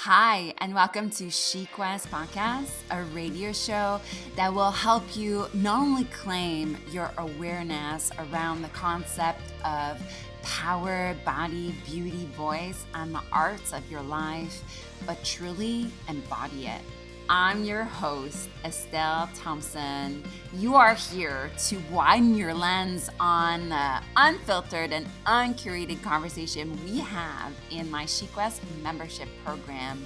Hi, and welcome to Chic West Podcast, a radio show that will help you not only claim your awareness around the concept of power, body, beauty, voice, and the arts of your life, but truly embody it. I'm your host, Estelle Thompson. You are here to widen your lens on the unfiltered and uncurated conversation we have in my Chic West membership program.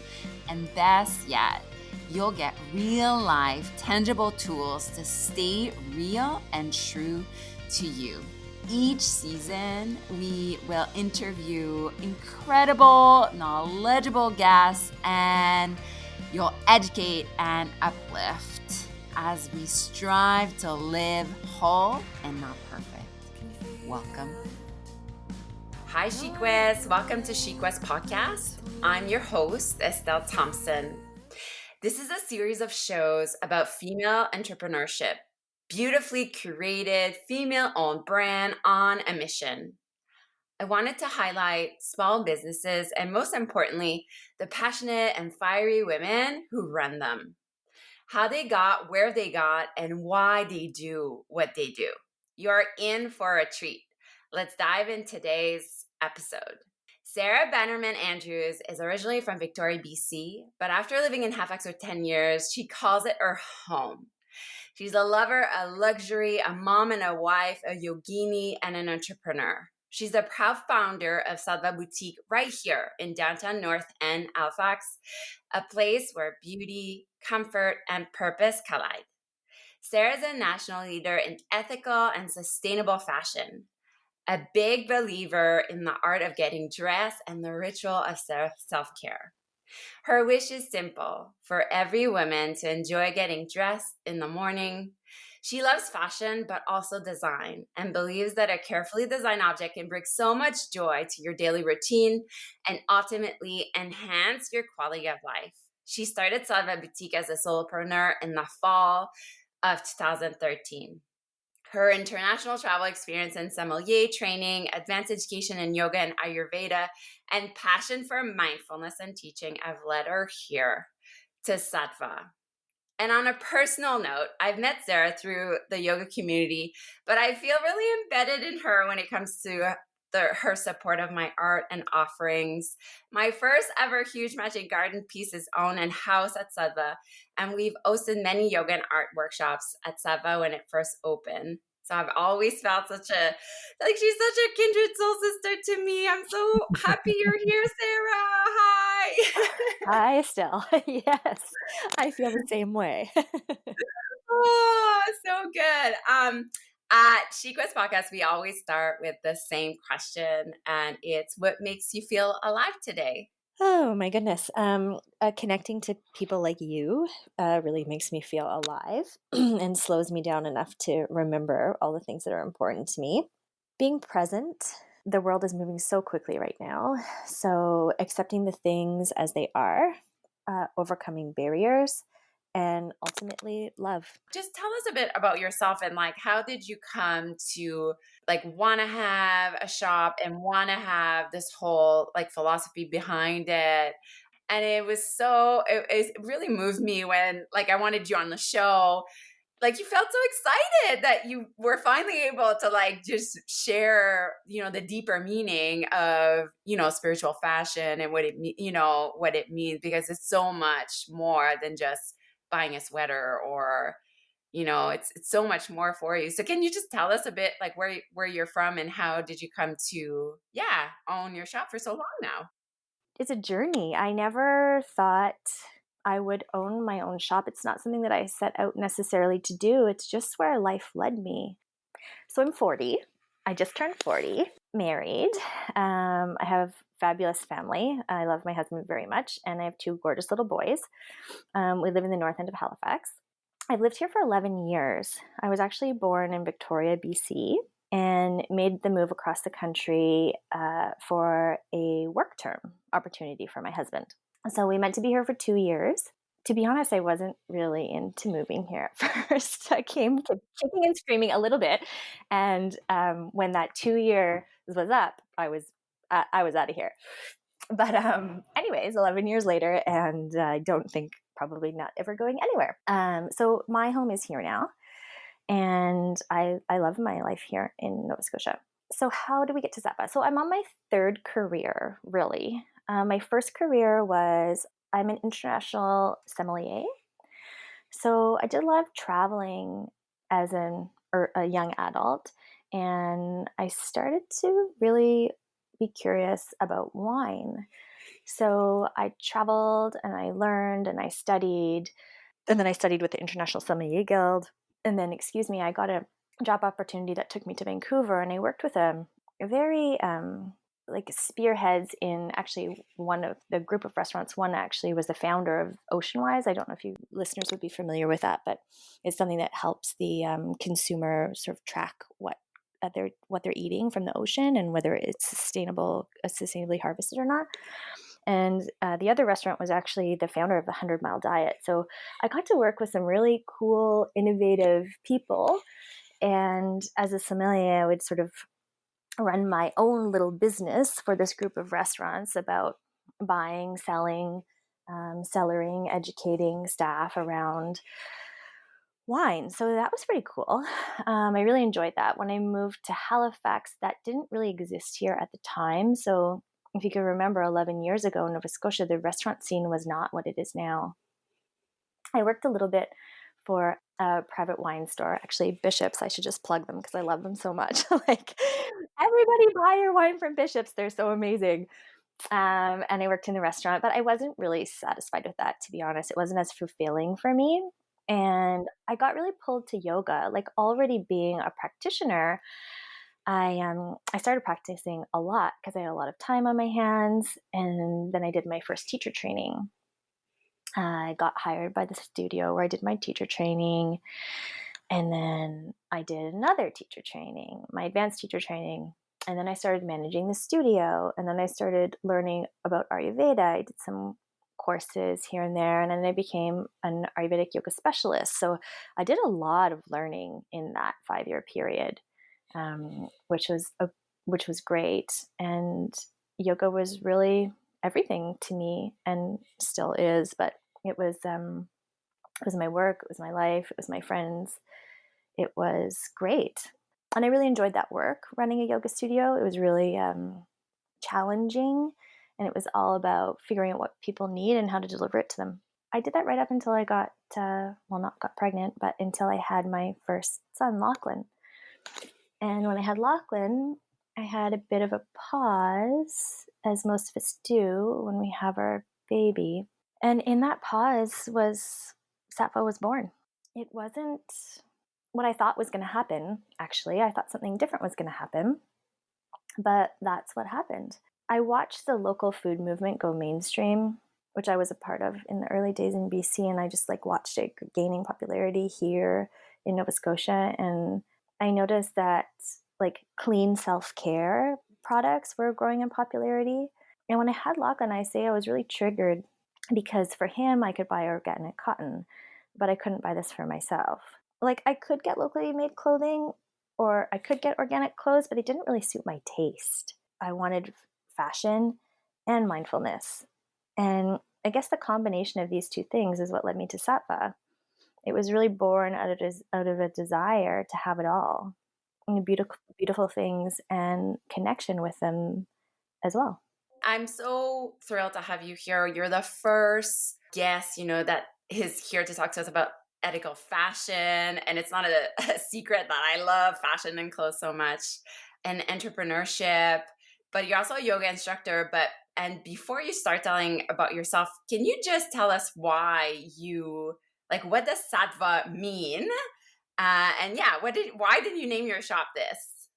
And best yet, you'll get real life, tangible tools to stay real and true to you. Each season, we will interview incredible, knowledgeable guests, and you'll educate and uplift as we strive to live whole and not perfect. Welcome. Hi, Chic West. Welcome to Chic West Podcast. I'm your host, Estelle Thompson. This is a series of shows about female entrepreneurship, beautifully curated, female-owned brand on a mission. I wanted to highlight small businesses and, most importantly, the passionate and fiery women who run them, how they got where they got, and why they do what they do. You're in for a treat. Let's dive in today's episode. Sara Bannerman Andrews is originally from Victoria, BC, but after living in Halifax for 10 years, she calls it her home. She's a lover, a luxury, a mom and a wife, a yogini, and an entrepreneur. She's the proud founder of Sattva Boutique right here in downtown North End, Halifax, a place where beauty, comfort, and purpose collide. Sara is a national leader in ethical and sustainable fashion, a big believer in the art of getting dressed and the ritual of self-care. Her wish is simple, for every woman to enjoy getting dressed in the morning. She loves fashion, but also design, and believes that a carefully designed object can bring so much joy to your daily routine and ultimately enhance your quality of life. She started Sattva Boutique as a solopreneur in the fall of 2013. Her international travel experience in sommelier training, advanced education in yoga and Ayurveda, and passion for mindfulness and teaching have led her here to Sattva. And on a personal note, I've met Sara through the yoga community, but I feel really embedded in her when it comes to her support of my art and offerings. My first ever huge magic garden piece is owned and housed at Sattva, and we've hosted many yoga and art workshops at Sattva when it first opened. So I've always felt she's such a kindred soul sister to me. I'm so happy you're here, Sara. Hi. Hi, Estelle. Yes, I feel the same way. Oh, so good. At Chic West Podcast, we always start with the same question, and it's what makes you feel alive today? Oh my goodness. Connecting to people like you really makes me feel alive and slows me down enough to remember all the things that are important to me. Being present. The world is moving so quickly right now. So accepting the things as they are, overcoming barriers, and ultimately love. Just tell us a bit about yourself and how did you come to want to have a shop and want to have this whole philosophy behind it? And it really moved me when I wanted you on the show. You felt so excited that you were finally able to just share, the deeper meaning of, spiritual fashion and what it means, because it's so much more than just buying a sweater or, it's so much more for you. So can you just tell us a bit where you're from and how did you come to, own your shop for so long now? It's a journey. I never thought I would own my own shop. It's not something that I set out necessarily to do. It's just where life led me. So I'm 40. I just turned 40, married. I have fabulous family. I love my husband very much, and I have two gorgeous little boys. We live in the north end of Halifax. I've lived here for 11 years. I was actually born in Victoria, BC, and made the move across the country for a work term opportunity for my husband. So we meant to be here for 2 years. To be honest, I wasn't really into moving here at first. I came kicking and screaming a little bit, and when that 2 year was up, I was out of here. But anyways, 11 years later, and I don't think probably not ever going anywhere. So my home is here now, and I love my life here in Nova Scotia. So how do we get to Sattva? So I'm on my third career, really. My first career was I'm an international sommelier. So I did a lot of traveling as a young adult, and I started to really be curious about wine. So I traveled and I learned and I studied, and then I studied with the International Sommelier Guild. And then, I got a job opportunity that took me to Vancouver, and I worked with a very like spearheads in actually one of the group of restaurants. One actually was the founder of Oceanwise. I don't know if you listeners would be familiar with that, but it's something that helps the consumer sort of track what they're eating from the ocean and whether it's sustainably harvested or not. And the other restaurant was actually the founder of the 100 Mile Diet. So I got to work with some really cool, innovative people. And as a sommelier, I would sort of run my own little business for this group of restaurants about buying, selling, cellaring, educating staff around wine. So that was pretty cool. I really enjoyed that. When I moved to Halifax, that didn't really exist here at the time. So if you can remember 11 years ago in Nova Scotia, the restaurant scene was not what it is now. I worked a little bit for a private wine store, actually Bishop's. I should just plug them because I love them so much. Like, everybody buy your wine from Bishop's. They're so amazing. And I worked in the restaurant, but I wasn't really satisfied with that, to be honest. It wasn't as fulfilling for me. And I got really pulled to yoga. Like, already being a practitioner, I started practicing a lot because I had a lot of time on my hands. And then I did my first teacher training. I got hired by the studio where I did my teacher training. And then I did another teacher training, my advanced teacher training. And then I started managing the studio. And then I started learning about Ayurveda. I did some courses here and there. And then I became an Ayurvedic yoga specialist. So I did a lot of learning in that 5-year period, which was great. And yoga was really everything to me and still is. But it was my work, it was my life, it was my friends. It was great. And I really enjoyed that work, running a yoga studio. It was really challenging, and it was all about figuring out what people need and how to deliver it to them. I did that right up until I got, not got pregnant, but until I had my first son, Lachlan. And when I had Lachlan, I had a bit of a pause, as most of us do when we have our baby. And in that pause Sattva was born. It wasn't what I thought was going to happen, actually. I thought something different was going to happen, but that's what happened. I watched the local food movement go mainstream, which I was a part of in the early days in BC, and I just watched it gaining popularity here in Nova Scotia. And I noticed that clean self-care products were growing in popularity. And when I had Lachlan, I was really triggered because for him, I could buy organic cotton, but I couldn't buy this for myself. I could get locally made clothing, or I could get organic clothes, but it didn't really suit my taste. I wanted fashion and mindfulness. And I guess the combination of these two things is what led me to Sattva. It was really born out of a desire to have it all, and beautiful things and connection with them as well. I'm so thrilled to have you here. You're the first guest, that is here to talk to us about ethical fashion. And it's not a secret that I love fashion and clothes so much, and entrepreneurship. But you're also a yoga instructor. And before you start telling about yourself, can you just tell us why what does Sattva mean? Why did you name your shop this?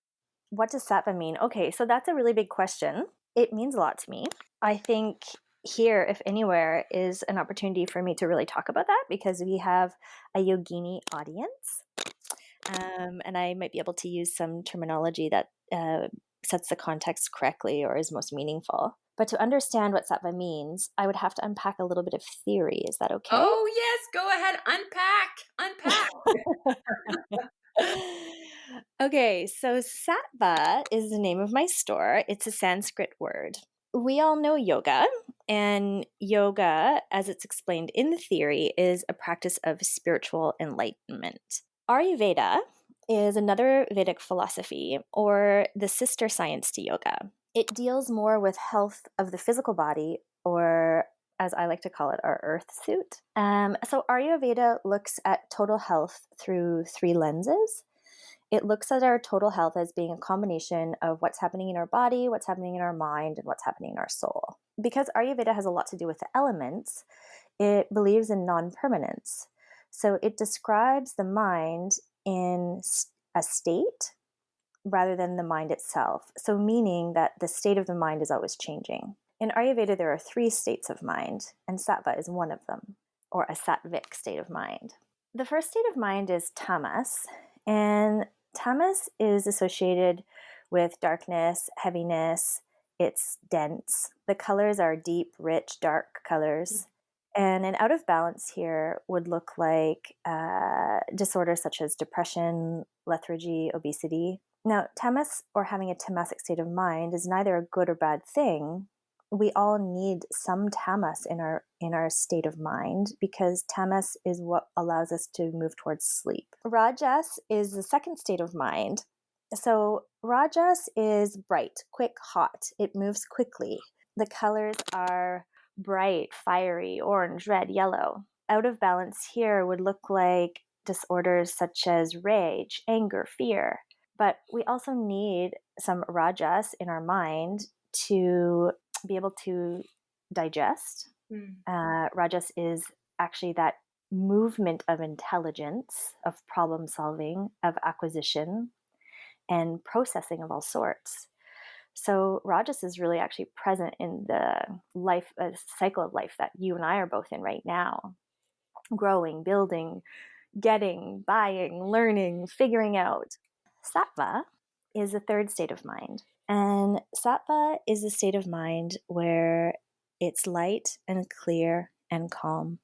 What does Sattva mean? Okay, so that's a really big question. It means a lot to me. I think here, if anywhere, is an opportunity for me to really talk about that, because we have a yogini audience. And I might be able to use some terminology that sets the context correctly or is most meaningful. But to understand what Sattva means, I would have to unpack a little bit of theory. Is that okay? Oh, yes. Go ahead. Unpack. Okay, so Sattva is the name of my store. It's a Sanskrit word. We all know yoga, and yoga, as it's explained in the theory, is a practice of spiritual enlightenment. Ayurveda is another Vedic philosophy, or the sister science to yoga. It deals more with health of the physical body, or as I like to call it, our earth suit. So Ayurveda looks at total health through three lenses. It looks at our total health as being a combination of what's happening in our body, what's happening in our mind, and what's happening in our soul. Because Ayurveda has a lot to do with the elements, it believes in non-permanence. So it describes the mind in a state rather than the mind itself. So meaning that the state of the mind is always changing. In Ayurveda, there are three states of mind, and sattva is one of them, or a sattvic state of mind. The first state of mind is tamas, and tamas is associated with darkness, heaviness. It's dense. The colors are deep, rich, dark colors. And an out of balance here would look like disorders such as depression, lethargy, obesity. Now, tamas, or having a tamasic state of mind, is neither a good or bad thing. We all need some tamas in our state of mind, because tamas is what allows us to move towards sleep. Rajas is the second state of mind. So rajas is bright, quick, hot. It moves quickly. The colors are bright, fiery, orange, red, yellow. Out of balance here would look like disorders such as rage, anger, fear. But we also need some rajas in our mind to be able to digest. Rajas is actually that movement of intelligence, of problem solving, of acquisition, and processing of all sorts. So Rajas is really actually present in the life, cycle of life that you and I are both in right now. Growing, building, getting, buying, learning, figuring out. Sattva is the third state of mind. And sattva is a state of mind where it's light and clear and calm.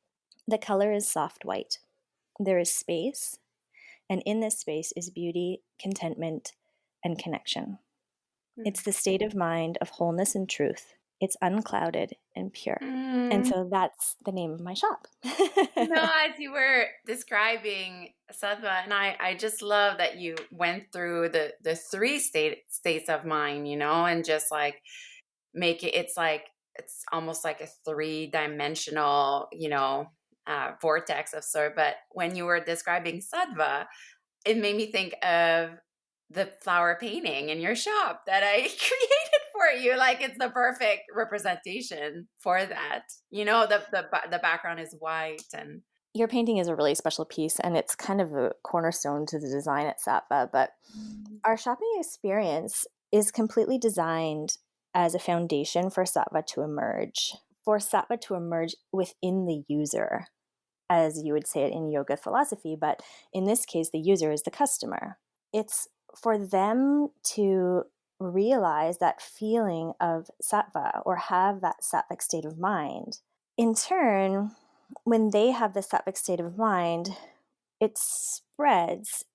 The color is soft white. There is space, and in this space is beauty, contentment, and connection. It's the state of mind of wholeness and truth. It's unclouded and pure. And so that's the name of my shop. As you were describing sattva, and I just love that you went through the three states of mind, and just like make it, it's almost like a three-dimensional, vortex of sort. But when you were describing sattva, it made me think of the flower painting in your shop that I created for you. Like, it's the perfect representation for that. The background is white, and your painting is a really special piece, and it's kind of a cornerstone to the design at Sattva. But our shopping experience is completely designed as a foundation for Sattva to emerge, within the user, as you would say it in yoga philosophy. But in this case, the user is the customer. It's for them to realize that feeling of sattva, or have that sattvic state of mind. In turn, when they have the sattvic state of mind, it spreads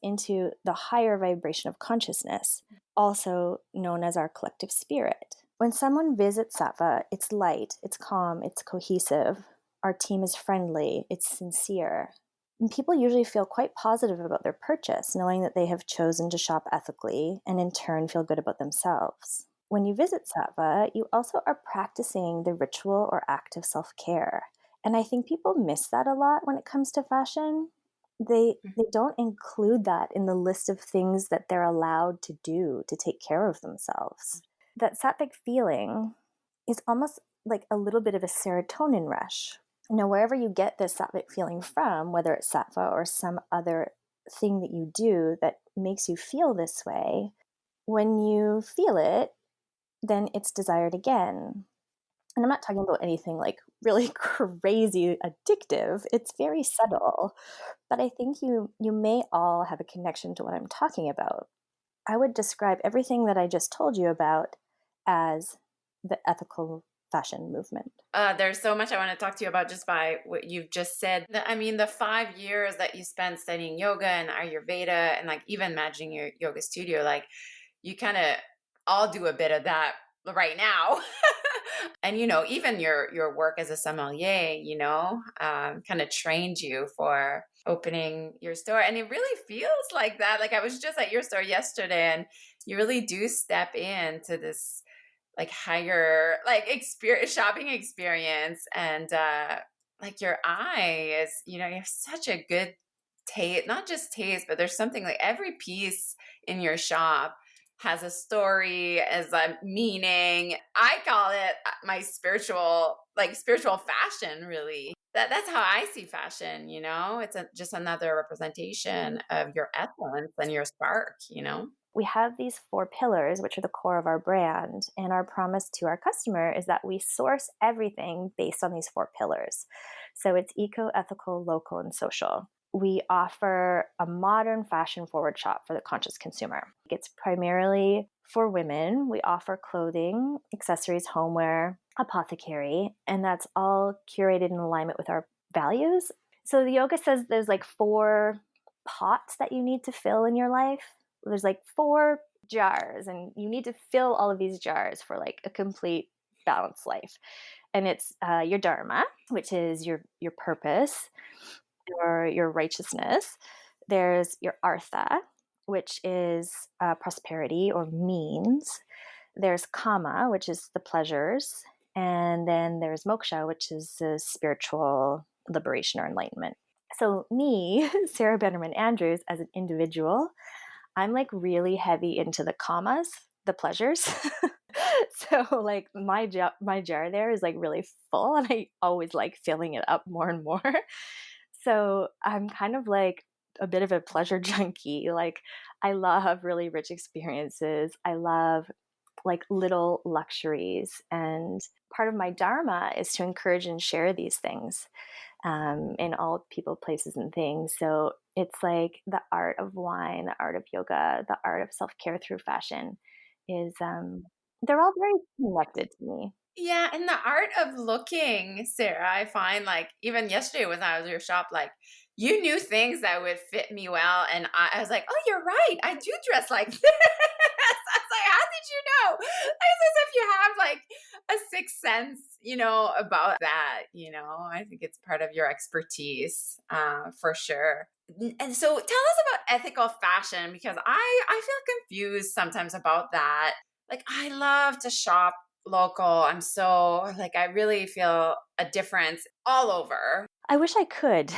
into the higher vibration of consciousness, also known as our collective spirit. When someone visits sattva, it's light, it's calm, it's cohesive. Our team is friendly, it's sincere. And people usually feel quite positive about their purchase, knowing that they have chosen to shop ethically and in turn feel good about themselves. When you visit sattva, you also are practicing the ritual or act of self-care. And I think people miss that a lot when it comes to fashion. They don't include that in the list of things that they're allowed to do to take care of themselves. That sattvic feeling is almost like a little bit of a serotonin rush. Now, wherever you get this sattvic feeling from, whether it's sattva or some other thing that you do that makes you feel this way, when you feel it, then it's desired again. And I'm not talking about anything like really crazy addictive. It's very subtle. But I think you may all have a connection to what I'm talking about. I would describe everything that I just told you about as the ethical fashion movement. There's so much I want to talk to you about just by what you've just said. The 5 years that you spent studying yoga and Ayurveda, and like even managing your yoga studio, like you kind of all do a bit of that right now. And, even your work as a sommelier, kind of trained you for opening your store. And it really feels like that. Like, I was just at your store yesterday, and you really do step into this like higher like experience shopping experience. And like your eye is, you have such a good taste, not just taste, but there's something like every piece in your shop has a story, as a meaning. I call it my spiritual fashion, really. That's how I see fashion, it's just another representation of your essence and your spark. We have these 4 pillars, which are the core of our brand. And our promise to our customer is that we source everything based on these 4 pillars. So it's eco, ethical, local, and social. We offer a modern fashion forward shop for the conscious consumer. It's primarily for women. We offer clothing, accessories, homeware, apothecary, and that's all curated in alignment with our values. So the yoga says there's like 4 pots that you need to fill in your life. There's like 4 jars, and you need to fill all of these jars for like a complete balanced life. And it's your dharma, which is your purpose or your righteousness. There's your artha, which is prosperity or means. There's kama, which is the pleasures. And then there's moksha, which is the spiritual liberation or enlightenment. So me, Sarah Benderman Andrews, as an individual, I'm like really heavy into the kamas, the pleasures. So like my jar there is like really full, and I always like filling it up more and more. So I'm kind of like a bit of a pleasure junkie. Like I love really rich experiences. I love like little luxuries. And part of my dharma is to encourage and share these things in all people, places, and things. So it's like the art of wine, the art of yoga, the art of self-care through fashion is, they're all very connected to me. Yeah, and the art of looking, Sarah, I find like even yesterday when I was at your shop, like you knew things that would fit me well. And I was like, oh, you're right. I do dress like this. I was like, how did you know? It's as if you have like a sixth sense, about that. I think it's part of your expertise, for sure. And so tell us about ethical fashion, because I feel confused sometimes about that. Like I love to shop local. I'm so like I really feel a difference all over. I wish I could,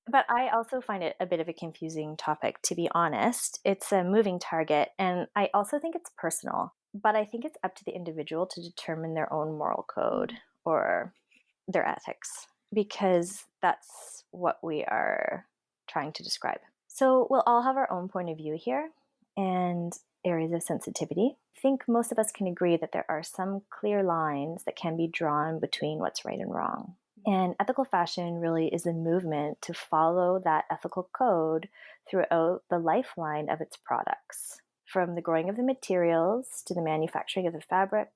but I also find it a bit of a confusing topic, to be honest. It's a moving target, and I also think it's personal, but I think it's up to the individual to determine their own moral code or their ethics, because that's what we are trying to describe. So we'll all have our own point of view here and areas of sensitivity. I think most of us can agree that there are some clear lines that can be drawn between what's right and wrong. And ethical fashion really is a movement to follow that ethical code throughout the lifeline of its products, from the growing of the materials to the manufacturing of the fabric,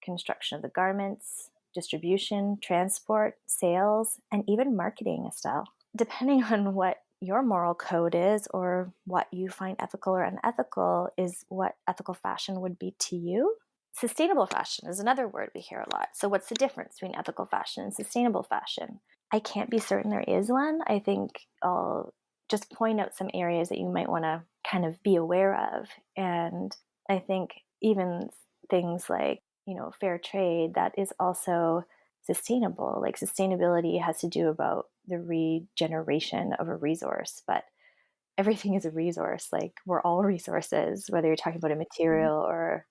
construction of the garments, distribution, transport, sales, and even marketing, Estelle. Depending on what your moral code is or what you find ethical or unethical is what ethical fashion would be to you. Sustainable fashion is another word we hear a lot. So what's the difference between ethical fashion and sustainable fashion? I can't be certain there is one. I think I'll just point out some areas that you might want to kind of be aware of. And I think even things like, fair trade, that is also sustainable. Like sustainability has to do about the regeneration of a resource, but everything is a resource. Like we're all resources, whether you're talking about a material or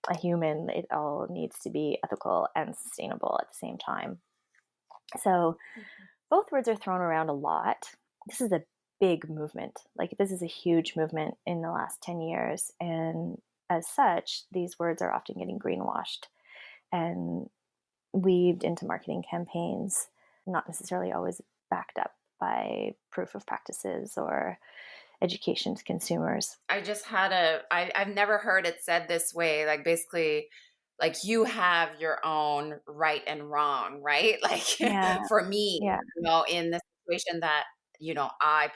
a human, it all needs to be ethical and sustainable at the same time. So both words are thrown around a lot. This is a big movement. Like this is a huge movement in the last 10 years. And as such, these words are often getting greenwashed and weaved into marketing campaigns, not necessarily always backed up by proof of practices or education to consumers. I just had I've never heard it said this way. Like basically, like you have your own right and wrong, right? Like Yeah, for me, yeah, in the situation that, I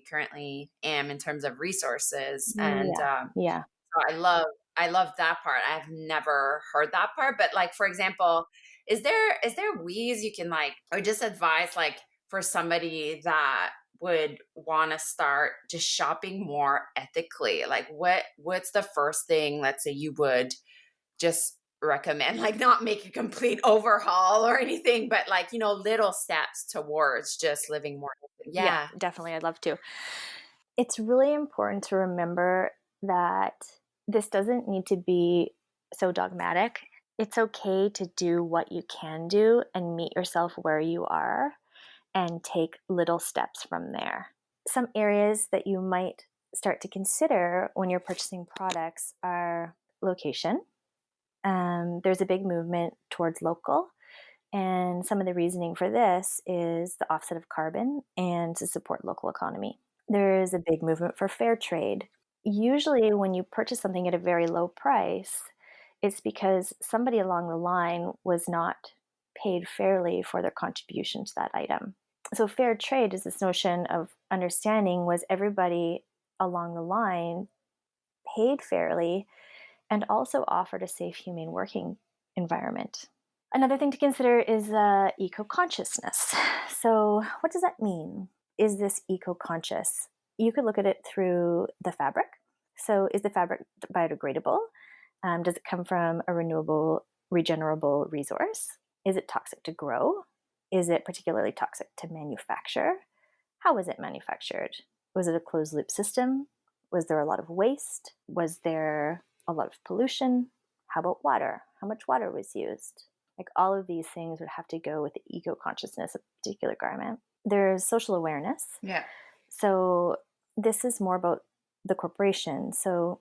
currently am in terms of resources. And yeah, yeah. so I love I love that part. I've never heard that part. But like, for example, is there ways you can like, or just advice like for somebody that would want to start just shopping more ethically? Like what's the first thing, let's say, you would just recommend? Like not make a complete overhaul or anything, but like, little steps towards just living more. Yeah, Yeah. definitely. I'd love to. It's really important to remember that this doesn't need to be so dogmatic. It's okay to do what you can do and meet yourself where you are and take little steps from there. Some areas that you might start to consider when you're purchasing products are location. There's a big movement towards local. And some of the reasoning for this is the offset of carbon and to support local economy. There is a big movement for fair trade. Usually, when you purchase something at a very low price, it's because somebody along the line was not paid fairly for their contribution to that item. So, fair trade is this notion of understanding, was everybody along the line paid fairly and also offered a safe, humane working environment? Another thing to consider is eco consciousness. So, what does that mean? Is this eco conscious? You could look at it through the fabric. So, is the fabric biodegradable? Does it come from a renewable, regenerable resource? Is it toxic to grow? Is it particularly toxic to manufacture? How was it manufactured? Was it a closed loop system? Was there a lot of waste? Was there a lot of pollution? How about water? How much water was used? Like all of these things would have to go with the eco consciousness of a particular garment. There's social awareness. Yeah. So this is more about the corporation. So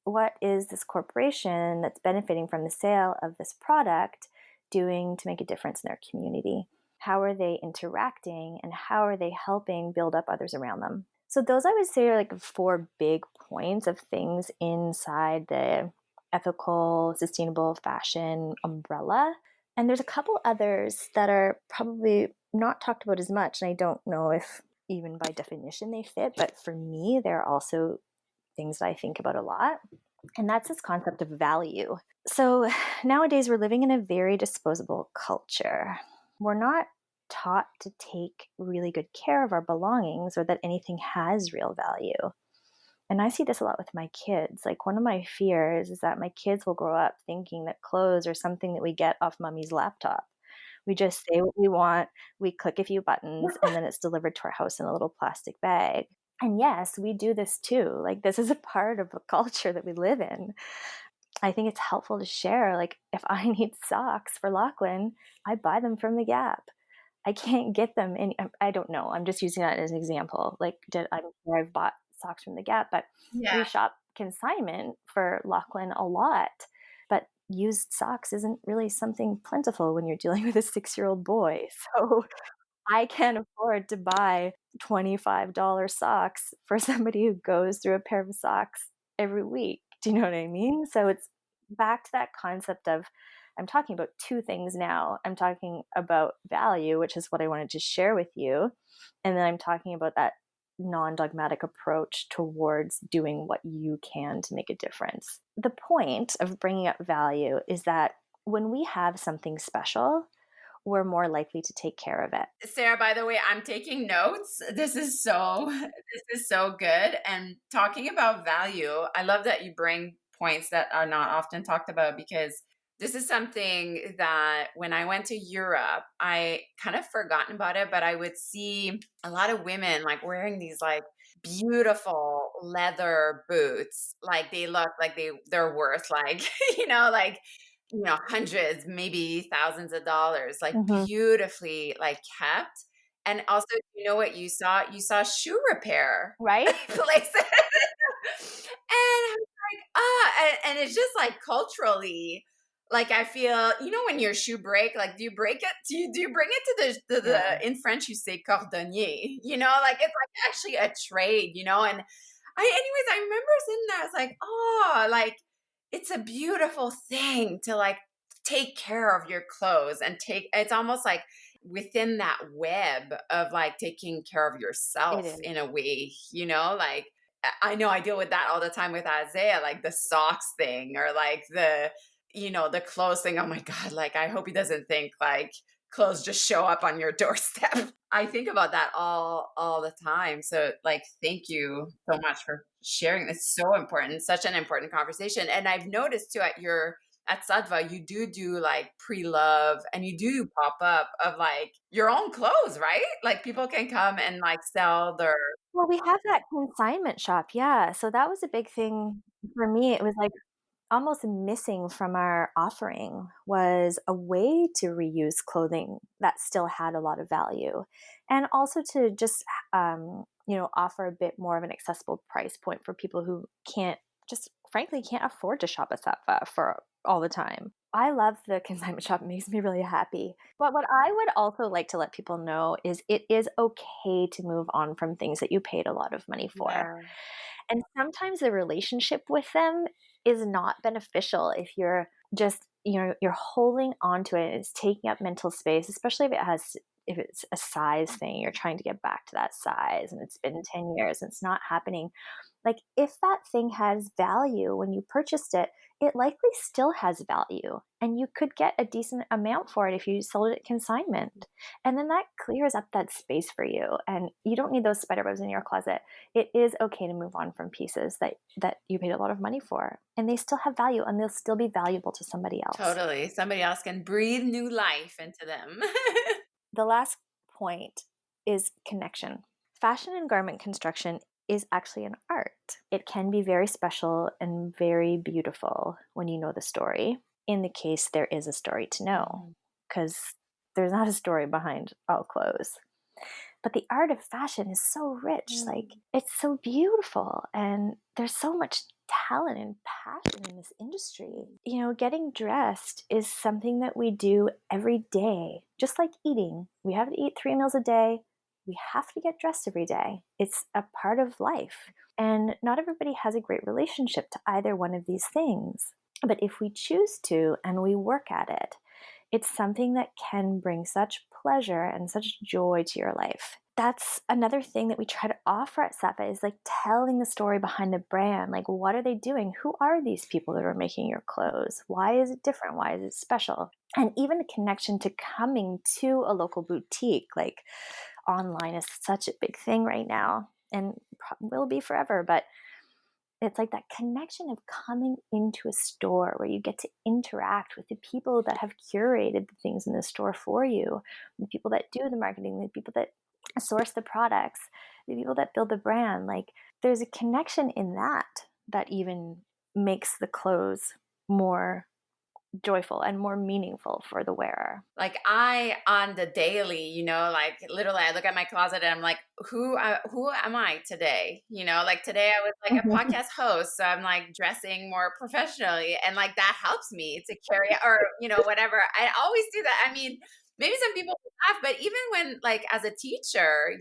what is this corporation that's benefiting from the sale of this product doing to make a difference in their community? How are they interacting and how are they helping build up others around them? So those, I would say, are like 4 big points of things inside the ethical, sustainable fashion umbrella. And there's a couple others that are probably not talked about as much. And I don't know if even by definition they fit, but for me, they're also things that I think about a lot. And that's this concept of value. So nowadays, we're living in a very disposable culture. We're not taught to take really good care of our belongings or that anything has real value. And I see this a lot with my kids. Like one of my fears is that my kids will grow up thinking that clothes are something that we get off mommy's laptop. We just say what we want, we click a few buttons, and then it's delivered to our house in a little plastic bag. And yes, we do this too. Like this is a part of the culture that we live in. I think it's helpful to share. Like if I need socks for Lachlan, I buy them from the Gap. I can't get them in. I don't know. I'm just using that as an example. Like I've bought socks from the Gap, but we shop consignment for Lachlan a lot. But used socks isn't really something plentiful when you're dealing with a 6-year-old boy. So I can't afford to buy $25 socks for somebody who goes through a pair of socks every week. Do you know what I mean? So it's back to that concept of, I'm talking about 2 things now. I'm talking about value, which is what I wanted to share with you. And then I'm talking about that non-dogmatic approach towards doing what you can to make a difference. The point of bringing up value is that when we have something special, we're more likely to take care of it. Sara, by the way, I'm taking notes. This is so good. And talking about value, I love that you bring points that are not often talked about, because this is something that when I went to Europe, I kind of forgotten about it, but I would see a lot of women like wearing these like beautiful leather boots. Like they look like they're worth like, like hundreds, maybe thousands of dollars, like beautifully like kept. And also, what you saw? You saw shoe repair Right? places. And I was like, and it's just like culturally, like I feel, when your shoe break, like do you break it? Do you bring it to the in French you say cordonnier, like it's like actually a trade, and I remember sitting there, I was like, oh, like it's a beautiful thing to like take care of your clothes and it's almost like within that web of like taking care of yourself in a way, like I know I deal with that all the time with Isaiah, like the socks thing or like the clothes thing. Oh my God, like I hope he doesn't think like clothes just show up on your doorstep. I think about that all the time. So like thank you so much for sharing. It's so important, such an important conversation. And I've noticed too at Sattva, you do like pre-love and you do pop up of like your own clothes, right? Like people can come and like sell their Well, we have that consignment shop, yeah, so that was a big thing for me. It was, like, almost missing from our offering was a way to reuse clothing that still had a lot of value, and also to just, offer a bit more of an accessible price point for people who can't just frankly can't afford to shop at Sattva for all the time. I love the consignment shop, it makes me really happy. But what I would also like to let people know is it is okay to move on from things that you paid a lot of money for. yeah. And sometimes the relationship with them is not beneficial if you're just, you're holding on to it and it's taking up mental space, especially if it's a size thing, you're trying to get back to that size and it's been 10 years and it's not happening. Like if that thing has value when you purchased it, it likely still has value and you could get a decent amount for it if you sold it at consignment. And then that clears up that space for you and you don't need those spider webs in your closet. It is okay to move on from pieces that you paid a lot of money for and they still have value and they'll still be valuable to somebody else. Totally. Somebody else can breathe new life into them. The last point is connection. Fashion and garment construction is actually an art. It can be very special and very beautiful when you know the story, in the case there is a story to know, Mhm. because there's not a story behind all clothes. But the art of fashion is so rich, like Mm. it's so beautiful, and there's so much talent and passion in this industry. Getting dressed is something that we do every day, just like eating. We have to eat 3 meals a day. We have to get dressed every day. It's a part of life. And not everybody has a great relationship to either one of these things. But if we choose to and we work at it, it's something that can bring such pleasure and such joy to your life. That's another thing that we try to offer at Sattva is like telling the story behind the brand. Like, what are they doing? Who are these people that are making your clothes? Why is it different? Why is it special? And even the connection to coming to a local boutique, like online is such a big thing right now and will be forever. But it's like that connection of coming into a store where you get to interact with the people that have curated the things in the store for you, the people that do the marketing, the people that source the products, the people that build the brand. Like there's a connection in that even makes the clothes more joyful and more meaningful for the wearer. Like on the daily, like literally I look at my closet and I'm like, who am I today? Like today I was like a podcast host. So I'm like dressing more professionally and like that helps me to carry or, whatever. I always do that. I mean, maybe some people laugh, but even when like as a teacher,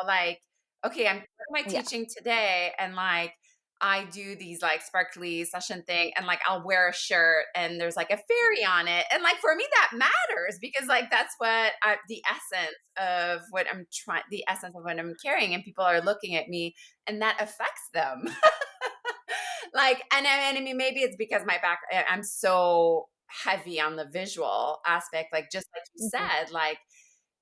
like, okay, what am I Yeah. teaching today? And like, I do these like sparkly session thing and like I'll wear a shirt and there's like a fairy on it. And like for me that matters because like that's the essence of what the essence of what I'm carrying and people are looking at me and that affects them. Like, and I mean, maybe it's because I'm so heavy on the visual aspect, like just like you Mhm. said, like,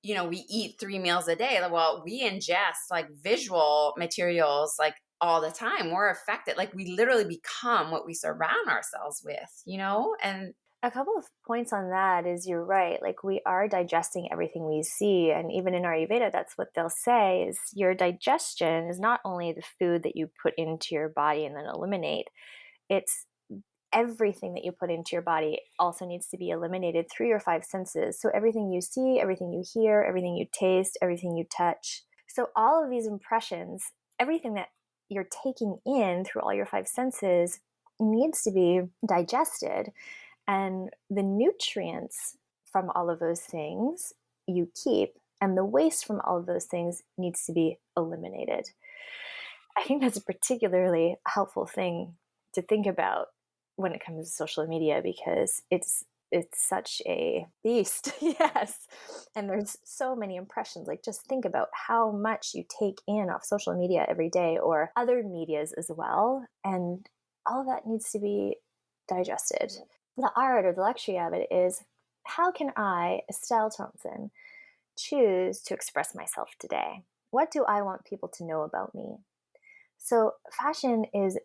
we eat 3 meals a day. Well, we ingest like visual materials like all the time. We're affected. Like we literally become what we surround ourselves with, and A couple of points on that is you're right. Like we are digesting everything we see. And even in Ayurveda, that's what they'll say is your digestion is not only the food that you put into your body and then eliminate, it's everything that you put into your body also needs to be eliminated through your five senses. So everything you see, everything you hear, everything you taste, everything you touch. So all of these impressions, everything that you're taking in through all your five senses needs to be digested. And the nutrients from all of those things you keep, and the waste from all of those things needs to be eliminated. I think that's a particularly helpful thing to think about when it comes to social media because it's it's such a beast. Yes. And there's so many impressions. Like, just think about how much you take in off social media every day or other medias as well. And all of that needs to be digested. The art or the luxury of it is, how can I, Estelle Thompson, choose to express myself today? What do I want people to know about me? So, fashion is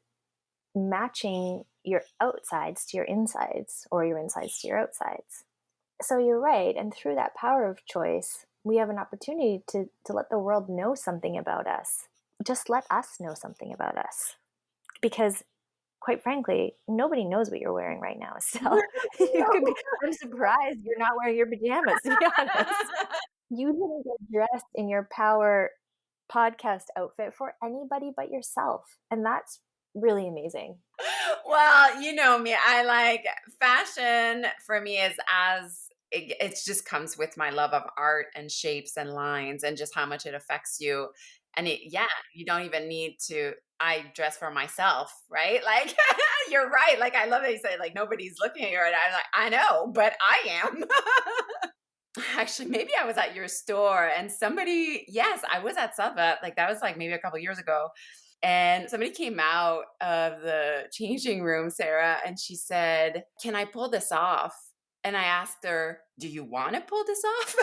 matching your outsides to your insides, or your insides to your outsides. So you're right. And through that power of choice, we have an opportunity to let the world know something about us. Just let us know something about us. Because quite frankly, nobody knows what you're wearing right now, Estelle. I'm surprised you're not wearing your pajamas, to be honest. You didn't get dressed in your power podcast outfit for anybody but yourself. And that's really amazing. Well, you know me, I like fashion for me is it just comes with my love of art and shapes and lines and just how much it affects you. And yeah, you don't even need to, I dress for myself, right? Like, you're right. Like, I love that you say, like, nobody's looking at you. And I'm like, I know, but I am. Actually, maybe I was at your store and somebody, yes, I was at Sattva. Like, that was like maybe a couple years ago. And somebody came out of the changing room, Sara, and she said, "Can I pull this off?" And I asked her, "Do you want to pull this off?"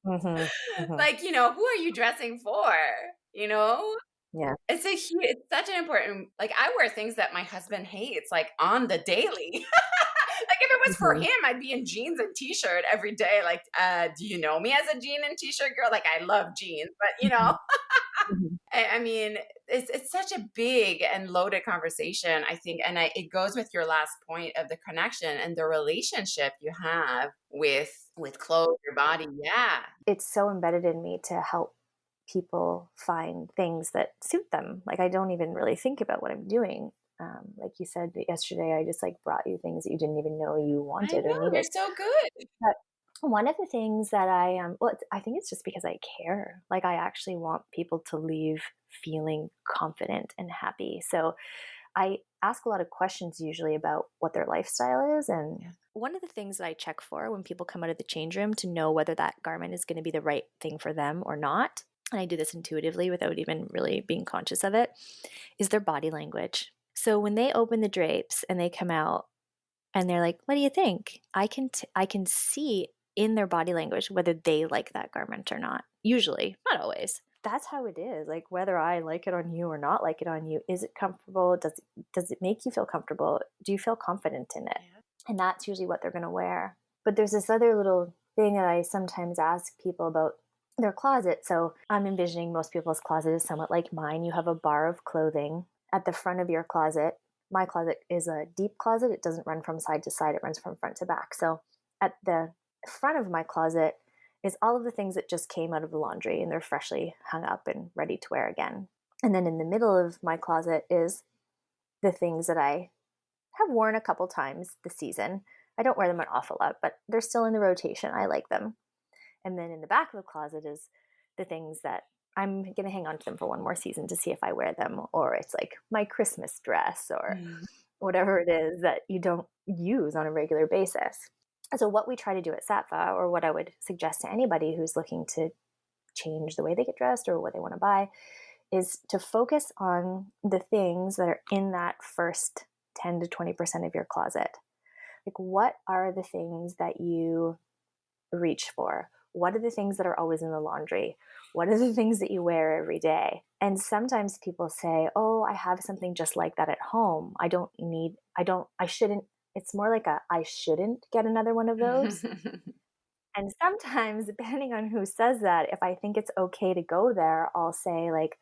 Mm-hmm. Mm-hmm. Like, who are you dressing for? You know? Yeah. It's such an important, like, I wear things that my husband hates, like, on the daily. Like, if it was for Mm-hmm. him, I'd be in jeans and t-shirt every day. Like, do you know me as a jean and t-shirt girl? Like, I love jeans, but Mm-hmm. I mean, it's such a big and loaded conversation, I think, and it goes with your last point of the connection and the relationship you have with clothes, your body. Yeah. It's so embedded in me to help people find things that suit them. Like, I don't even really think about what I'm doing. Like you said yesterday, I just like brought you things that you didn't even know you I wanted or know, you're needed. so good. But one of the things that I think it's just because I care. Like, I actually want people to leave feeling confident and happy. So I ask a lot of questions usually about what their lifestyle is. And one of the things that I check for when people come out of the change room to know whether that garment is going to be the right thing for them or not, and I do this intuitively without even really being conscious of it, is their body language. So when they open the drapes and they come out and they're like, "What do you think?" I can see in their body language whether they like that garment or not. Usually, not always. That's how it is. Like, whether I like it on you or not like it on you, is it comfortable? Does it make you feel comfortable? Do you feel confident in it? Yeah. And that's usually what they're going to wear. But there's this other little thing that I sometimes ask people about their closet. So I'm envisioning most people's closet is somewhat like mine. You have a bar of clothing at the front of your closet. My closet is a deep closet. It doesn't run from side to side. It runs from front to back. So at the front of my closet is all of the things that just came out of the laundry and they're freshly hung up and ready to wear again. And then in the middle of my closet is the things that I have worn a couple times this season. I don't wear them an awful lot, but they're still in the rotation. I like them. And then in the back of the closet is the things that I'm going to hang on to them for one more season to see if I wear them, or it's like my Christmas dress or whatever it is that you don't use on a regular basis. And so what we try to do at Sattva, or what I would suggest to anybody who's looking to change the way they get dressed or what they want to buy, is to focus on the things that are in that first 10 to 20% of your closet. Like, what are the things that you reach for? What are the things that are always in the laundry? What are the things that you wear every day? And sometimes people say, "Oh, I have something just like that at home. I shouldn't." It's more like I shouldn't get another one of those. And sometimes, depending on who says that, if I think it's okay to go there, I'll say, like,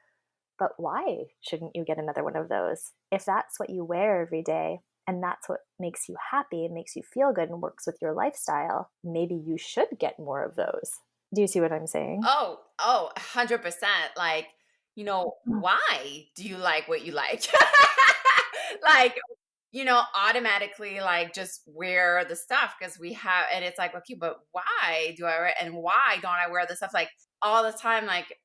"But why shouldn't you get another one of those? If that's what you wear every day, and that's what makes you happy and makes you feel good and works with your lifestyle, maybe you should get more of those." Do you see what I'm saying? Oh, 100%. Like, why do you like what you like? Like, automatically, like, just wear the stuff because we have, and it's like, okay, but why do I wear, and why don't I wear the stuff like all the time? Like,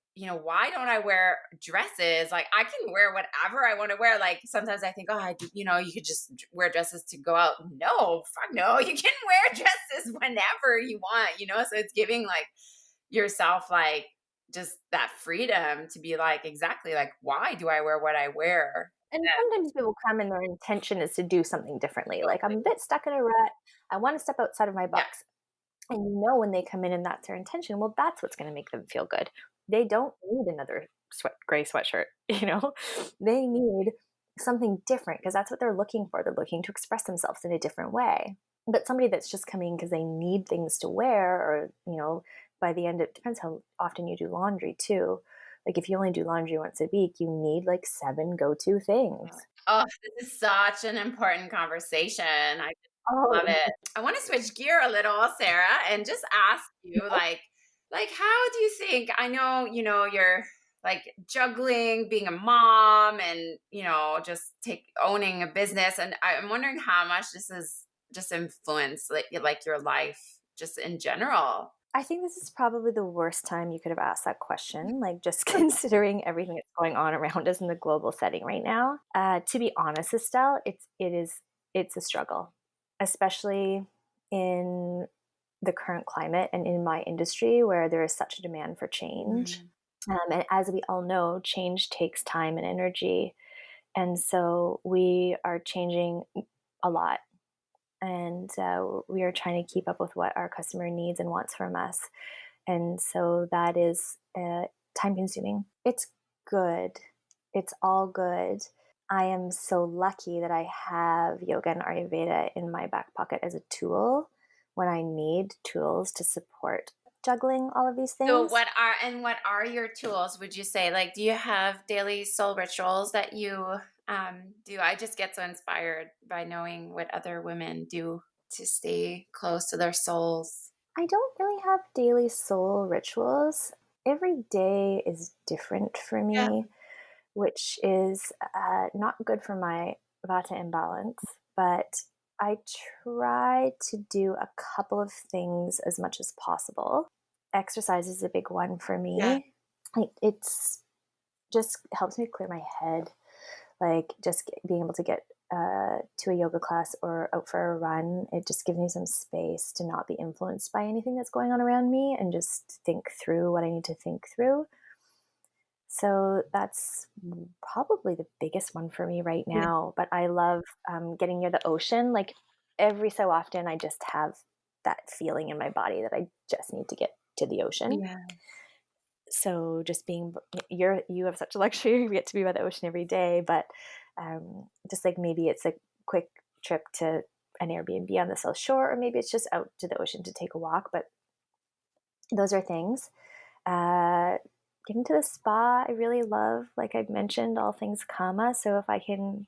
why don't I wear dresses? Like I can wear whatever I want to wear. Like sometimes I think, you could just wear dresses to go out. No, fuck no. You can wear dresses whenever you want. So it's giving like yourself like just that freedom to be like, exactly like, why do I wear what I wear? And sometimes people come and their intention is to do something differently. Like, I'm a bit stuck in a rut. I want to step outside of my Yeah. box. And when they come in and that's their intention, well, that's what's going to make them feel good. They don't need another gray sweatshirt, They need something different because that's what they're looking for. They're looking to express themselves in a different way. But somebody that's just coming because they need things to wear, or, by the end, it depends how often you do laundry too. Like if you only do laundry once a week, you need like 7 go-to things. Oh, this is such an important conversation. I just Oh, love it. I want to switch gear a little, Sarah, and just ask you like how do you think, I know, you're like juggling being a mom and, just owning a business. And I'm wondering how much this is just influenced like your life just in general. I think this is probably the worst time you could have asked that question, like just considering everything that's going on around us in the global setting right now. To be honest, Estelle, it's a struggle, especially in the current climate and in my industry where there is such a demand for change. And as we all know, change takes time and energy. And so we are changing a lot. And we are trying to keep up with what our customer needs and wants from us. And so that is time consuming. It's good. It's all good. I am so lucky that I have yoga and Ayurveda in my back pocket as a tool when I need tools to support juggling all of these things. So what are your tools, would you say? Like, do you have daily soul rituals that you do? I just get so inspired by knowing what other women do to stay close to their souls. I don't really have daily soul rituals. Every day is different for me, Yeah. which is not good for my vata imbalance, but I try to do a couple of things as much as possible. Exercise is a big one for me. Yeah. It's just helps me clear my head. Like just being able to get to a yoga class or out for a run, it just gives me some space to not be influenced by anything that's going on around me and just think through what I need to think through. So that's probably the biggest one for me right now. But I love getting near the ocean. Like every so often, I just have that feeling in my body that I just need to get to the ocean. Yeah. So just you have such a luxury, you get to be by the ocean every day, but just like maybe it's a quick trip to an Airbnb on the South Shore, or maybe it's just out to the ocean to take a walk. But those are things. Getting to the spa, I really love, like I've mentioned, all things kama. So if I can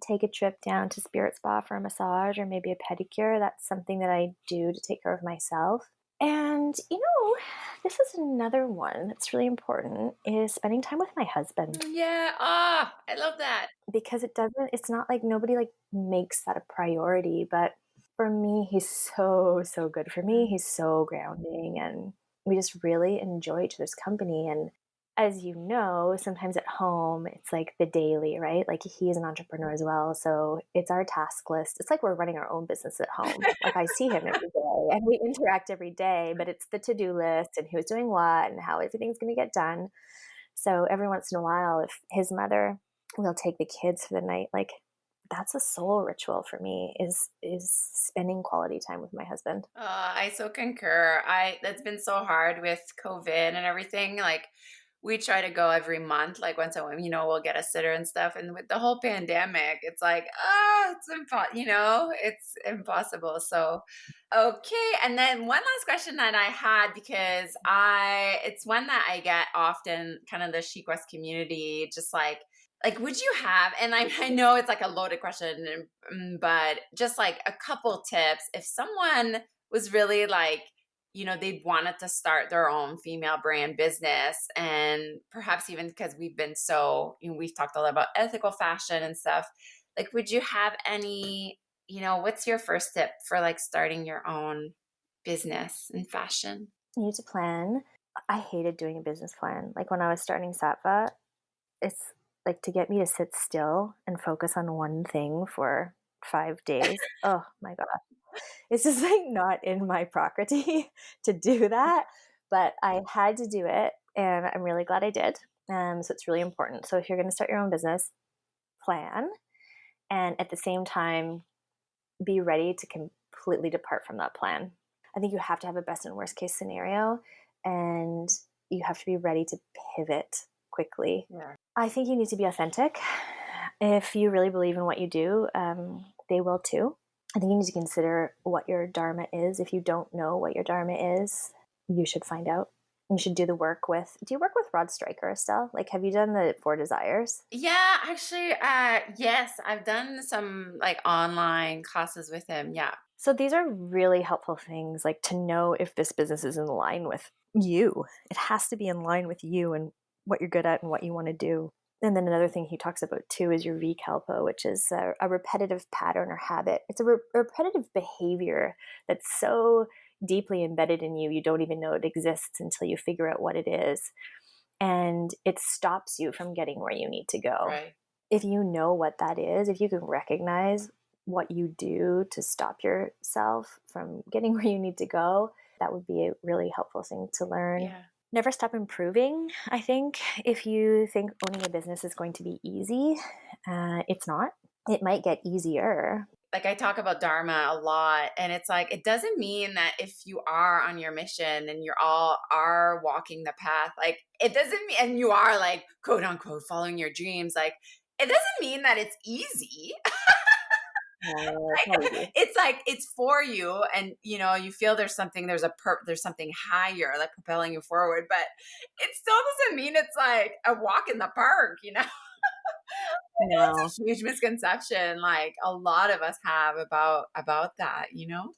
take a trip down to Spirit Spa for a massage or maybe a pedicure, that's something that I do to take care of myself. And, this is another one that's really important, is spending time with my husband. Yeah. I love that. Because it's not like nobody like makes that a priority, but for me, he's so, so good for me. He's so grounding and we just really enjoy each other's company. And as you know, sometimes at home, it's like the daily, right? Like he's an entrepreneur as well. So it's our task list. It's like we're running our own business at home. Like I see him every day and we interact every day, but it's the to-do list and who's doing what and how everything's going to get done. So every once in a while, if his mother will take the kids for the night, like that's a soul ritual for me, is spending quality time with my husband. I so concur. That's been so hard with COVID and everything. Like we try to go every month, like once a week, we'll get a sitter and stuff. And with the whole pandemic, it's like, it's impossible. So, okay. And then one last question that I had, because it's one that I get often, kind of the Chic West community, just like, would you have, and I know it's like a loaded question, but just like a couple tips, if someone was really like, they wanted to start their own female brand business, and perhaps even because we've been we've talked a lot about ethical fashion and stuff, like, would you have any, what's your first tip for like starting your own business in fashion? You need to plan. I hated doing a business plan. Like when I was starting Sattva, it's like to get me to sit still and focus on one thing for 5 days. Oh my God. It's just like not in my prakriti to do that. But I had to do it and I'm really glad I did. So it's really important. So if you're going to start your own business, plan and at the same time, be ready to completely depart from that plan. I think you have to have a best and worst case scenario and you have to be ready to pivot quickly. Yeah. I think you need to be authentic. If you really believe in what you do, they will too. I think you need to consider what your dharma is. If you don't know what your dharma is, you should find out. You should do the work with. Do you work with Rod Stryker, Estelle? Like, have you done the 4 Desires? Yeah, actually, yes, I've done some like online classes with him. Yeah. So these are really helpful things, like to know if this business is in line with you. It has to be in line with you and what you're good at and what you want to do. And then another thing he talks about too is your vikalpa, which is a repetitive pattern or habit. It's a repetitive behavior that's so deeply embedded in you, you don't even know it exists until you figure out what it is. And it stops you from getting where you need to go. Right. If you know what that is, if you can recognize what you do to stop yourself from getting where you need to go, that would be a really helpful thing to learn. Yeah. Never stop improving. I think if you think owning a business is going to be easy, it's not. It might get easier. Like I talk about dharma a lot, and it's like it doesn't mean that if you are on your mission and you're all are walking the path, like it doesn't mean, and you are like quote unquote following your dreams, like it doesn't mean that it's easy. It's like it's for you, and you know you feel there's something, there's something higher like propelling you forward, but it still doesn't mean it's like a walk in the park, you know. No. It's a huge misconception like a lot of us have about that, you know.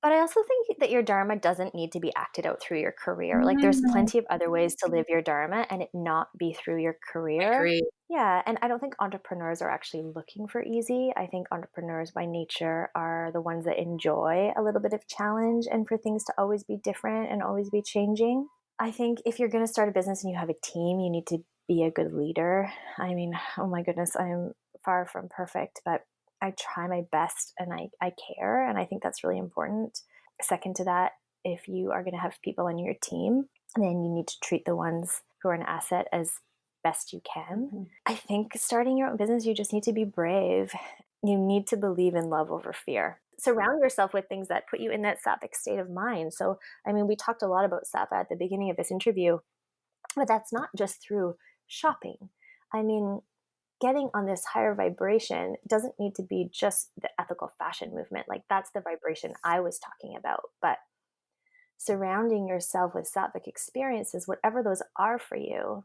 But I also think that your dharma doesn't need to be acted out through your career. Like there's plenty of other ways to live your dharma and it not be through your career. Agree. Yeah, and I don't think entrepreneurs are actually looking for easy. I think entrepreneurs by nature are the ones that enjoy a little bit of challenge and for things to always be different and always be changing. I think if you're going to start a business and you have a team, you need to be a good leader. I mean, oh my goodness, I'm far from perfect, but I try my best and I care. And I think that's really important. Second to that, if you are going to have people on your team, then you need to treat the ones who are an asset as best you can. Mm-hmm. I think starting your own business, you just need to be brave. You need to believe in love over fear. Surround yourself with things that put you in that sattvic state of mind. So, I mean, we talked a lot about sattva at the beginning of this interview, but that's not just through shopping. I mean, getting on this higher vibration doesn't need to be just the ethical fashion movement. Like that's the vibration I was talking about. But surrounding yourself with sattvic experiences, whatever those are for you,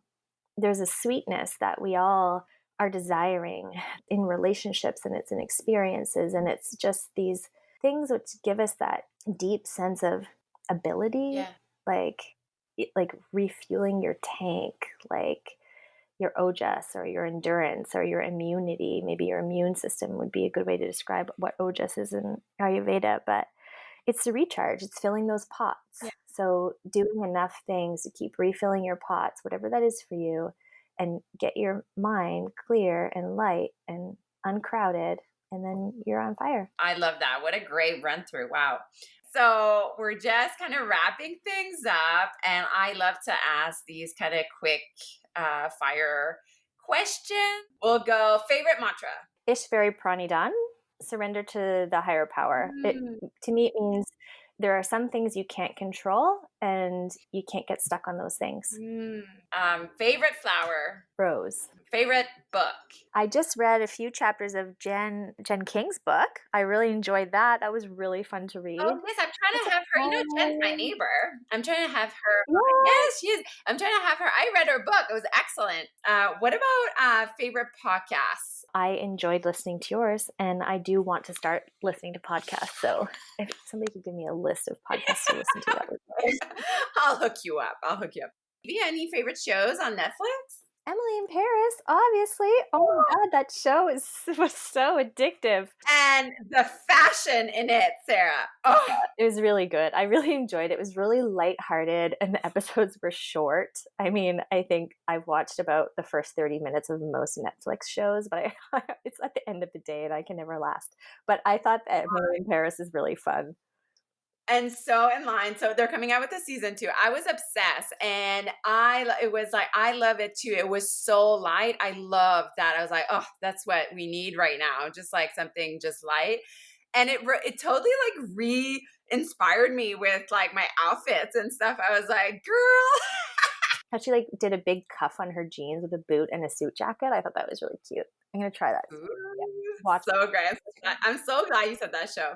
there's a sweetness that we all are desiring in relationships and it's in experiences. And it's just these things which give us that deep sense of ability, like refueling your tank, like your ojas or your endurance or your immunity. Maybe your immune system would be a good way to describe what ojas is in Ayurveda, but it's the recharge. It's filling those pots. Yeah. So doing enough things to keep refilling your pots, whatever that is for you, and get your mind clear and light and uncrowded, and then you're on fire. I love that. What a great run through. Wow. So we're just kind of wrapping things up, and I love to ask these kind of quick fire questions. We'll go favorite mantra. Ishvari Pranidhan, surrender to the higher power. To me, it means there are some things you can't control and you can't get stuck on those things. Favorite flower. Rose. Favorite book. I just read a few chapters of Jen King's book. I really enjoyed that. That was really fun to read. Oh, yes, I'm trying to have her. You know, Jen's my neighbor. I'm trying to have her. Yes, she is. I'm trying to have her. I read her book. It was excellent. What about favorite podcasts? I enjoyed listening to yours, and I do want to start listening to podcasts. So if somebody could give me a list of podcasts to listen to, that would be great. I'll hook you up. Do you have any favorite shows on Netflix? Emily in Paris, obviously. Oh my God, that show was so addictive. And the fashion in it, Sarah. Oh, It was really good. I really enjoyed it. It was really lighthearted and the episodes were short. I mean, I think I've watched about the first 30 minutes of most Netflix shows, but it's at the end of the day and I can never last. But I thought that Emily in Paris is really fun. and so in line. So they're coming out with a season 2. I was obsessed, and it was like I love it too. It was so light. I love that. I was like, oh, that's what we need right now. Just like something just light, and it totally like re-inspired me with like my outfits and stuff. I was like, girl. How she like did a big cuff on her jeans with a boot and a suit jacket. I thought that was really cute. I'm gonna try that. Ooh, Yeah. Watch so great. I'm so glad you said that show.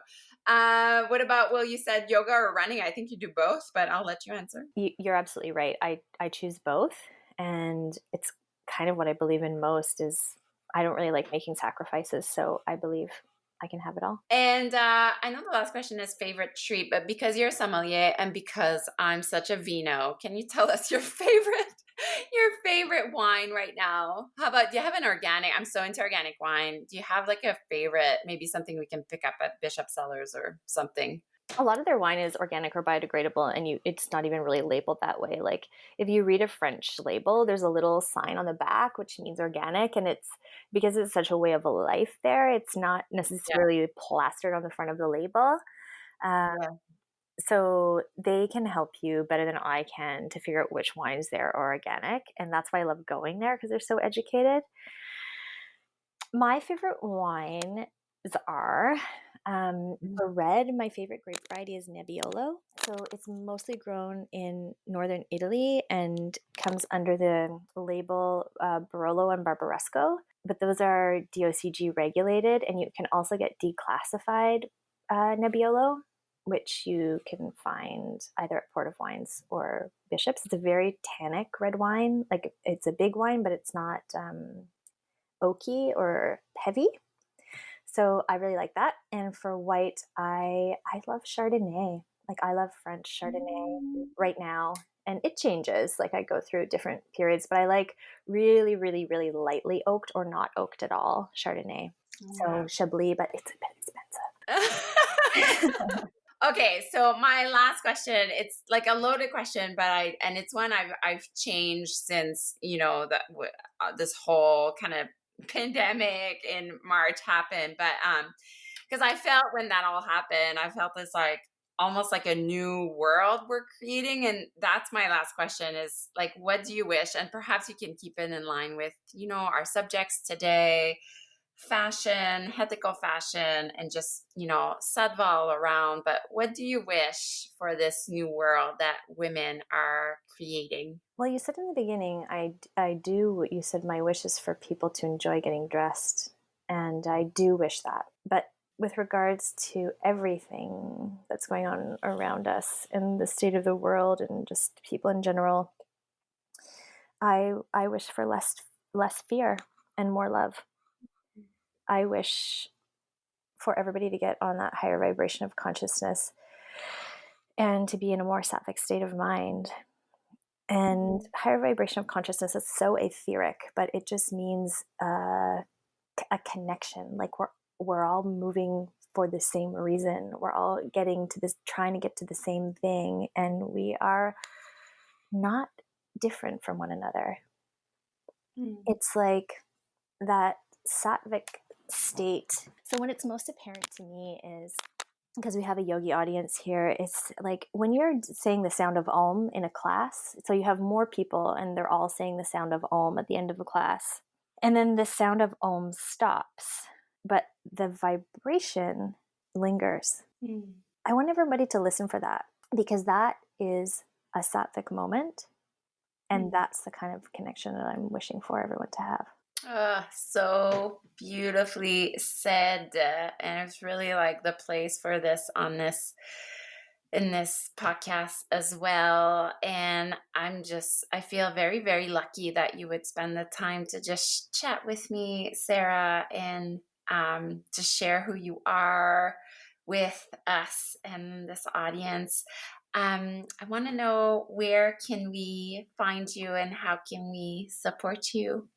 What about, well, you said yoga or running. I think you do both, but I'll let you answer. You're absolutely right. I choose both, and it's kind of what I believe in most. Is I don't really like making sacrifices, so I believe I can have it all. And I know the last question is favorite treat, but because you're a sommelier and because I'm such a vino, can you tell us your favorite wine right now? How about, do you have an organic? I'm so into organic wine. Do you have like a favorite, maybe something we can pick up at Bishop Cellars or something? A lot of their wine is organic or biodegradable, and it's not even really labeled that way. Like if you read a French label, there's a little sign on the back which means organic, and it's because it's such a way of life there. It's not necessarily plastered on the front of the label. Yeah. So they can help you better than I can to figure out which wines there are organic, and that's why I love going there because they're so educated. My favorite wines are for red. My favorite grape variety is Nebbiolo. So it's mostly grown in northern Italy and comes under the label Barolo and Barbaresco. But those are DOCG regulated, and you can also get declassified Nebbiolo, which you can find either at Port of Wines or Bishops. It's a very tannic red wine. Like it's a big wine, but it's not oaky or heavy. So I really like that. And for white, I love Chardonnay. Like I love French Chardonnay right now. And it changes. Like I go through different periods, but I like really, really, really lightly oaked or not oaked at all Chardonnay. So Chablis, but it's a bit expensive. Okay, so my last question, it's like a loaded question, but it's one I've changed since, this whole kind of pandemic in March happened. But because I felt when that all happened, I felt this like almost like a new world we're creating. And that's my last question is like, what do you wish? And perhaps you can keep it in line with, our subjects today, fashion, ethical fashion, and just, sattva all around. But what do you wish for this new world that women are creating? Well, you said in the beginning, I do what you said. My wish is for people to enjoy getting dressed. And I do wish that. But with regards to everything that's going on around us and the state of the world and just people in general, I wish for less fear and more love. I wish for everybody to get on that higher vibration of consciousness and to be in a more sattvic state of mind. And higher vibration of consciousness is so etheric, but it just means a connection. Like we're all moving for the same reason. We're all trying to get to the same thing, and we are not different from one another. It's like that sattvic state. So when it's most apparent to me is because we have a yogi audience here, it's like when you're saying the sound of Om in a class, so you have more people and they're all saying the sound of Om at the end of a class. And then the sound of Om stops, but the vibration lingers. I want everybody to listen for that because that is a sattvic moment. And that's the kind of connection that I'm wishing for everyone to have. So beautifully said. And it's really like the place for this in this podcast as well. And I feel very, very lucky that you would spend the time to just chat with me, Sara, and to share who you are with us and this audience. I want to know, where can we find you and how can we support you?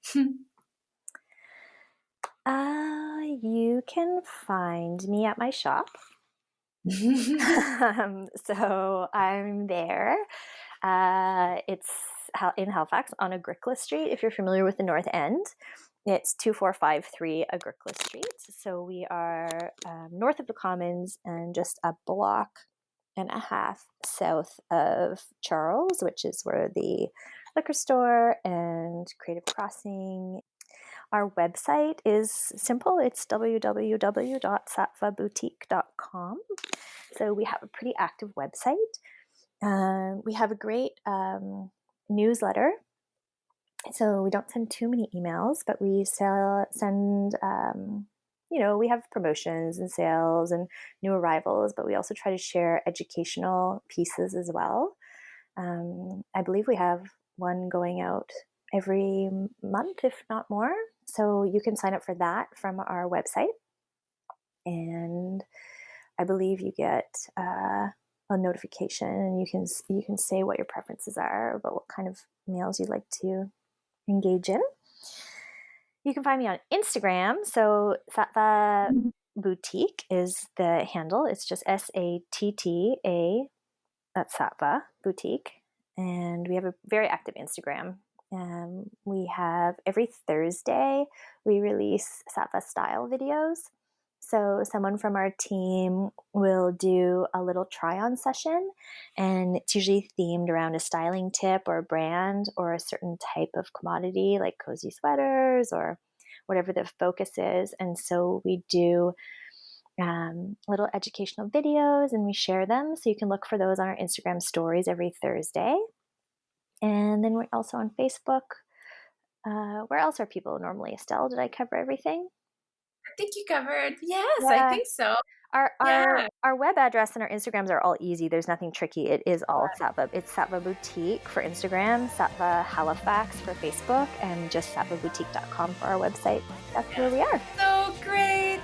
You can find me at my shop. So I'm there. It's in Halifax on Agricola Street. If you're familiar with the North End, it's 2453 Agricola Street. So we are north of the Commons and just a block and a half south of Charles, which is where the liquor store and Creative Crossing. Our website is simple. It's www.sattvaboutique.com. So we have a pretty active website. We have a great newsletter. So we don't send too many emails, but we send, we have promotions and sales and new arrivals, but we also try to share educational pieces as well. I believe we have one going out every month, if not more. So you can sign up for that from our website. And I believe you get a notification, and you can say what your preferences are about what kind of meals you'd like to engage in. You can find me on Instagram. So Sattva Boutique is the handle. It's just SATTA. That's Sattva Boutique. And we have a very active Instagram. We have every Thursday, we release Sattva style videos. So someone from our team will do a little try-on session, and it's usually themed around a styling tip or a brand or a certain type of commodity like cozy sweaters or whatever the focus is. And so we do little educational videos and we share them. So you can look for those on our Instagram stories every Thursday. And then we're also on Facebook. Where else are people normally? Estelle, did I cover everything? I think you covered. Yes, yeah. I think so. Our web address and our Instagrams are all easy. There's nothing tricky. It is all Sattva. It's Sattva Boutique for Instagram, Sattva Halifax for Facebook, and just sattvaboutique.com for our website. That's where we are. So great.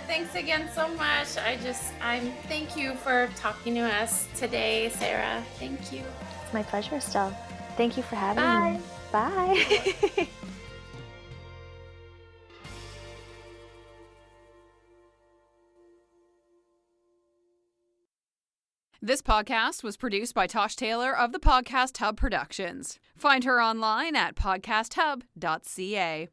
Thanks again so much. Thank you for talking to us today, Sara. Thank you. It's my pleasure, Estelle. Thank you for having me. Bye. This podcast was produced by Tosh Taylor of the Podcast Hub Productions. Find her online at podcasthub.ca.